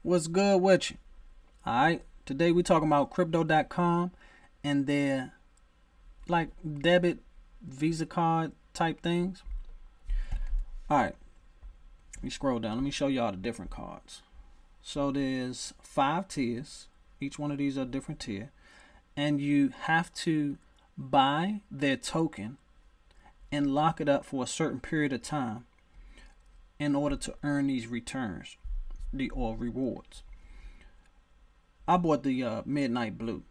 What's good with you? Alright, today we talking about crypto.com and their like debit Visa card type things. Alright, let me scroll down. Let me show y'all the different cards. So there's 5 tiers. Each one of these are a different tier. And you have to buy their token and lock it up for a certain period of time in order to earn these returns, or rewards. I bought the Midnight Blue.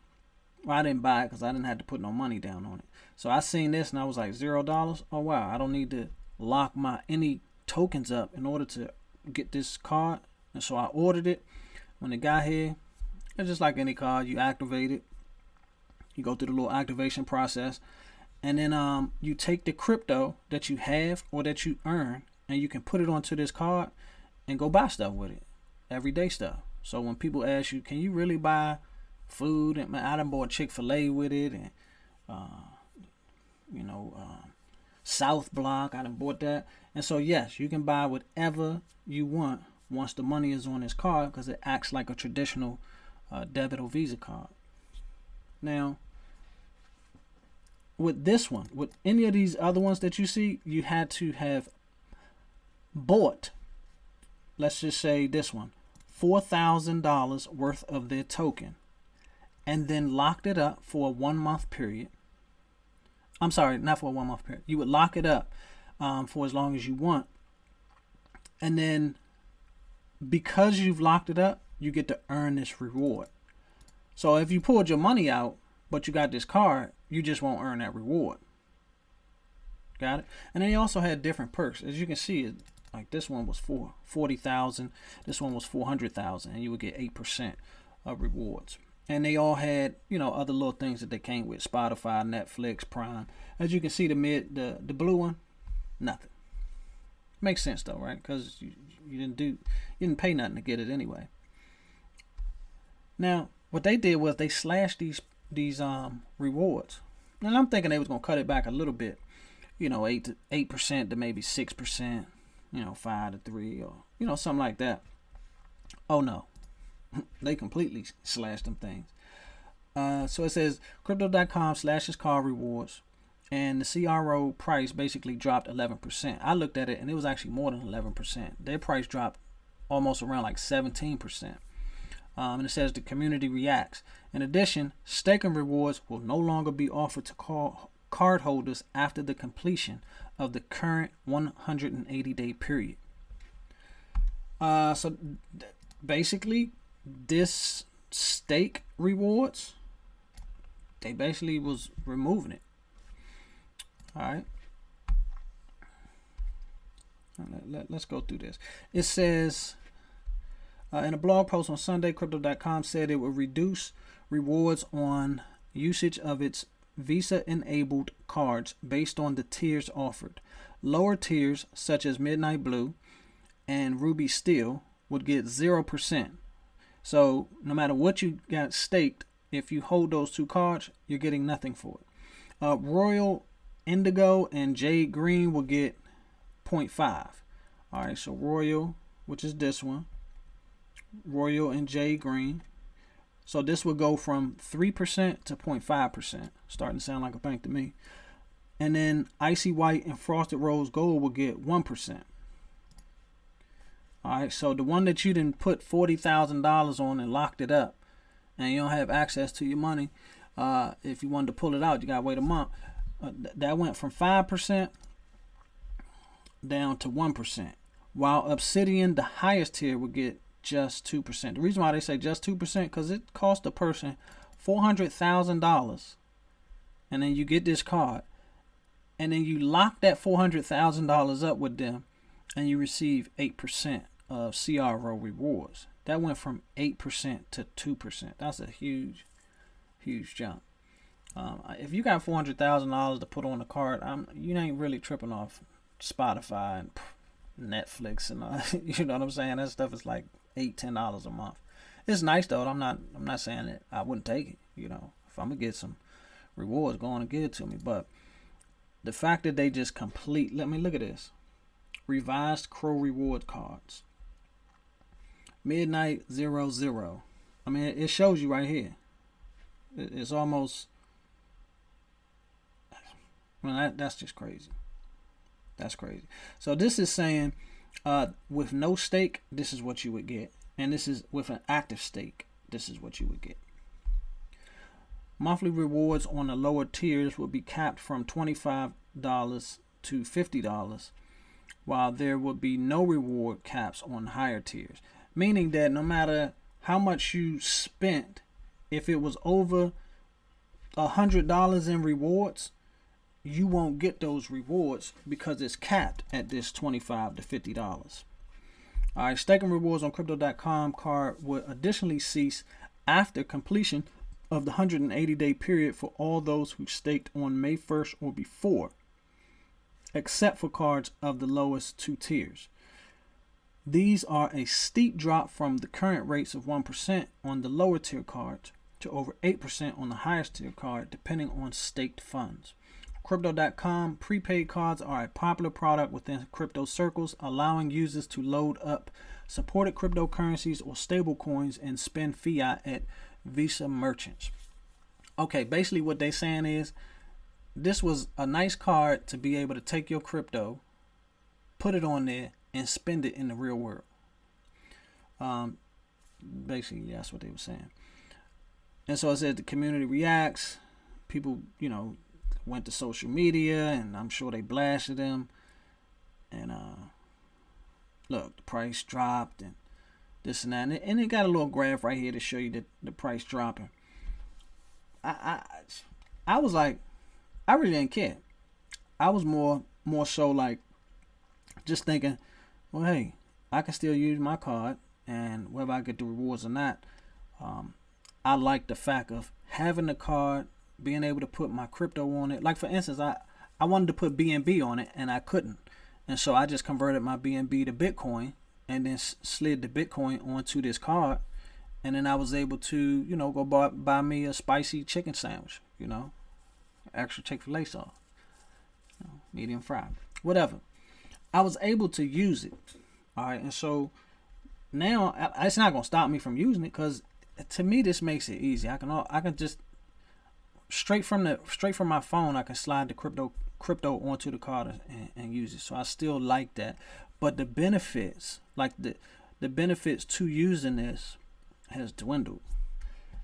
Well, I didn't buy it because I didn't have to put no money down on it. So I seen this and I was like, $0. Oh wow, I don't need to lock any tokens up in order to get this card. And so I ordered it. When it got here, it's just like any card. You activate it. You go through the little activation process, and then you take the crypto that you have or that you earn, and you can put it onto this card and go buy stuff with it, everyday stuff. So when people ask you, can you really buy food? And I done bought Chick-fil-A with it, and South Block, I done bought that. And so yes, you can buy whatever you want once the money is on this card, because it acts like a traditional debit or Visa card. Now, with this one, with any of these other ones that you see, you had to have bought, let's just say this one, $4,000 worth of their token, and then locked it up for a 1 month period. I'm sorry, not for a 1 month period. You would lock it up for as long as you want. And then because you've locked it up, you get to earn this reward. So if you pulled your money out, but you got this card, you just won't earn that reward. Got it? And then he also had different perks. As you can see, like this one was for 40,000, this one was 400,000, and you would get 8% of rewards. And they all had, other little things that they came with: Spotify, Netflix, Prime. As you can see, the blue one, nothing. Makes sense though, right? Because you didn't pay nothing to get it anyway. Now, what they did was they slashed these rewards, and I'm thinking they was gonna cut it back a little bit, 8% to maybe 6%, 5 to 3, or something like that. Oh no, they completely slashed them things. So it says crypto.com slashes card rewards, and the CRO price basically dropped 11%. I looked at it and it was actually more than 11%. Their price dropped almost around like 17%. And it says the community reacts. In addition, staking rewards will no longer be offered to card holders after the completion of the current 180-day period. So basically, this stake rewards, they basically was removing it. All right. Let's go through this. It says, in a blog post on Sunday, Crypto.com said it will reduce rewards on usage of its Visa-enabled cards based on the tiers offered. Lower tiers, such as Midnight Blue and Ruby Steel, would get 0%. So no matter what you got staked, if you hold those 2 cards, you're getting nothing for it. Royal Indigo and Jade Green will get 0.5. All right, so Royal, which is this one, Royal and Jade Green. So this would go from 3% to 0.5%. Starting to sound like a bank to me. And then Icy White and Frosted Rose Gold will get 1%. All right, so the one that you didn't put $40,000 on and locked it up, and you don't have access to your money, if you wanted to pull it out, you gotta wait a month. That went from 5% down to 1%, while Obsidian, the highest tier, would get just 2%. The reason why they say just 2%, because it cost a person $400,000, and then you get this card, and then you lock that $400,000 up with them, and you receive 8% of CRO rewards. That went from 8% to 2%. That's a huge jump. If you got $400,000 to put on a card, you ain't really tripping off Spotify and Netflix and you know what I'm saying. That stuff is like $8-10 a month. It's nice though. I'm not saying that I wouldn't take it. If I'm gonna get some rewards, go on and give it to me. But the fact that they just let me look at this. Revised Crow reward cards. midnight 00. I mean, it shows you right here. It's almost. I mean, that's just crazy. That's crazy. So this is saying, with no stake, this is what you would get, and this is with an active stake. This is what you would get. Monthly rewards on the lower tiers will be capped from $25 to $50, while there will be no reward caps on higher tiers. Meaning that no matter how much you spent, if it was over $100 in rewards, you won't get those rewards because it's capped at this $25 to $50. All right, staking rewards on Crypto.com card would additionally cease after completion of the 180-day period for all those who staked on May 1st or before, except for cards of the lowest two tiers. These are a steep drop from the current rates of 1% on the lower tier cards to over 8% on the highest tier card, depending on staked funds. Crypto.com prepaid cards are a popular product within crypto circles, allowing users to load up supported cryptocurrencies or stablecoins and spend fiat at Visa merchants. Okay, basically what they're saying is this was a nice card to be able to take your crypto, put it on there, and spend it in the real world. Basically, that's what they were saying. And so I said the community reacts. People, went to social media, and I'm sure they blasted them. And look, the price dropped, and this and that, and it got a little graph right here to show you the price dropping. I was like, I really didn't care. I was more so like just thinking, well, hey, I can still use my card, and whether I get the rewards or not, I like the fact of having the card, being able to put my crypto on it. Like for instance, I wanted to put BNB on it, and I couldn't, and so I just converted my BNB to Bitcoin, and then slid the Bitcoin onto this card, and then I was able to, go buy me a spicy chicken sandwich, extra Chick-fil-A sauce, medium fried, whatever. I was able to use it, all right, and so now it's not gonna stop me from using it, because to me this makes it easy. I can just straight from my phone, I can slide the crypto onto the card and use it. So I still like that. But the benefits, like the benefits to using this, has dwindled.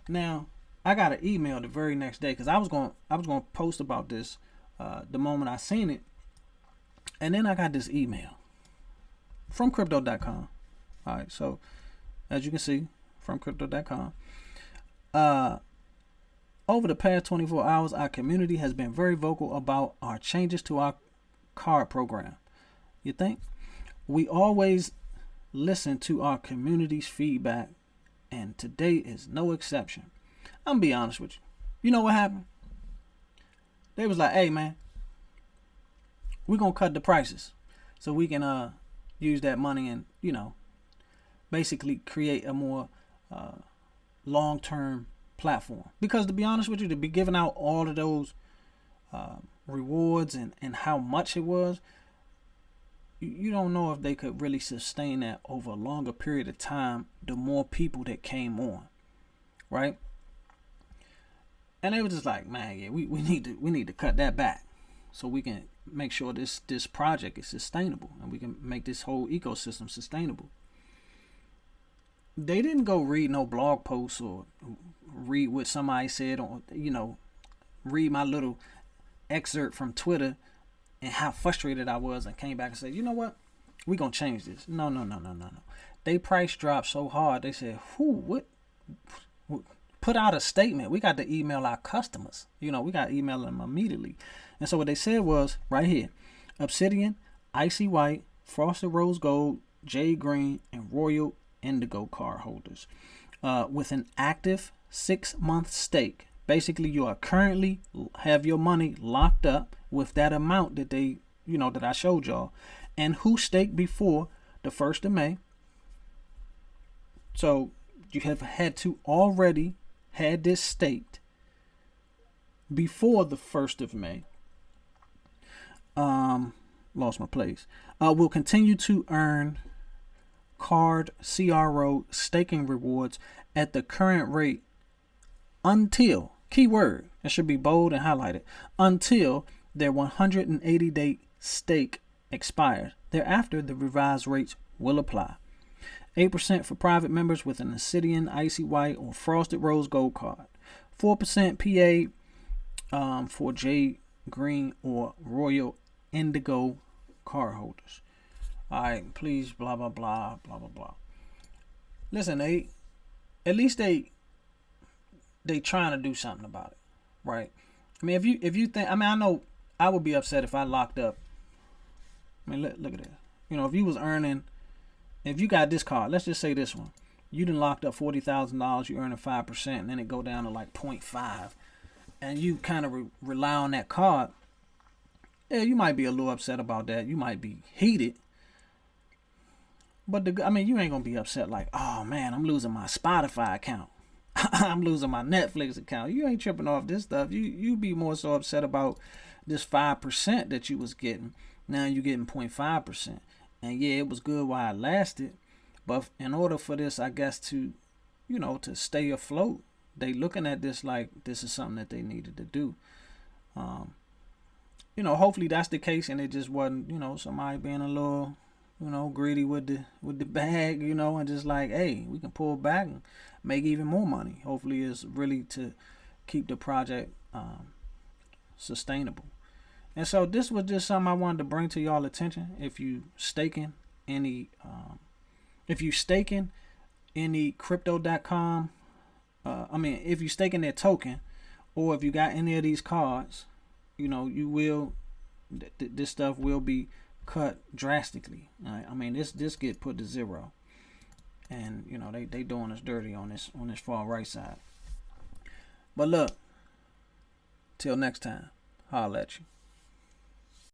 Now I got an email the very next day, because I was gonna post about this the moment I seen it, and then I got this email from Crypto.com. All right, so as you can see, from Crypto.com. Over the past 24 hours, our community has been very vocal about our changes to our card program. You think? We always listen to our community's feedback, and today is no exception. I'm gonna be honest with you. You know what happened? They was like, hey man, we're gonna cut the prices so we can use that money and, basically create a more long-term platform. Because to be honest with you, to be giving out all of those rewards and how much it was, you don't know if they could really sustain that over a longer period of time, the more people that came on, right? And they were just like, man, yeah, we need to cut that back so we can make sure this project is sustainable and we can make this whole ecosystem sustainable. They didn't go read no blog posts or read what somebody said, or read my little excerpt from Twitter and how frustrated I was, and came back and said, you know what, we gonna change this. No. They price dropped so hard. They said, what? Put out a statement. We got to email our customers. We got to email them immediately. And so what they said was right here: Obsidian, Icy White, Frosted Rose Gold, Jade Green, and Royal Indigo card holders with an active 6-month stake. Basically, you are currently have your money locked up with that amount that they, that I showed y'all, and who staked before the 1st of May. So you have had to already had this staked before the 1st of May. Lost my place. Will continue to earn card CRO staking rewards at the current rate until, keyword, it should be bold and highlighted, until their 180-day stake expires. Thereafter, the revised rates will apply. 8% for private members with an Obsidian, Icy White, or Frosted Rose Gold card. 4% PA for Jade Green or Royal Indigo card holders. All right, please, blah, blah, blah, blah, blah, blah. Listen, at least they trying to do something about it, right? I mean, if you think, I mean, I know I would be upset if I locked up. I mean, look at this. You know, if you was earning, if you got this card, let's just say this one, you done locked up $40,000, you earning 5%, and then it go down to like 0.5, and you kind of rely on that card. Yeah, you might be a little upset about that. You might be heated. But I mean, you ain't gonna be upset like, oh man, I'm losing my Spotify account. I'm losing my Netflix account. You ain't tripping off this stuff. You be more so upset about this 5% that you was getting. Now you getting 0.5%. And yeah, it was good while it lasted. But in order for this, I guess, to, you know, to stay afloat, they looking at this like this is something that they needed to do. You know, hopefully that's the case, and it just wasn't, you know, somebody being a little, you know, greedy with the bag, you know, and just like, hey, we can pull back and make even more money. Hopefully it's really to keep the project sustainable. And so this was just something I wanted to bring to y'all attention. If you staking any crypto.com, if you staking their token, or if you got any of these cards, you know, you will, this stuff will be cut drastically. Right? I mean, this get put to zero, and you know they doing us dirty on this far right side. But look, till next time, holla at you.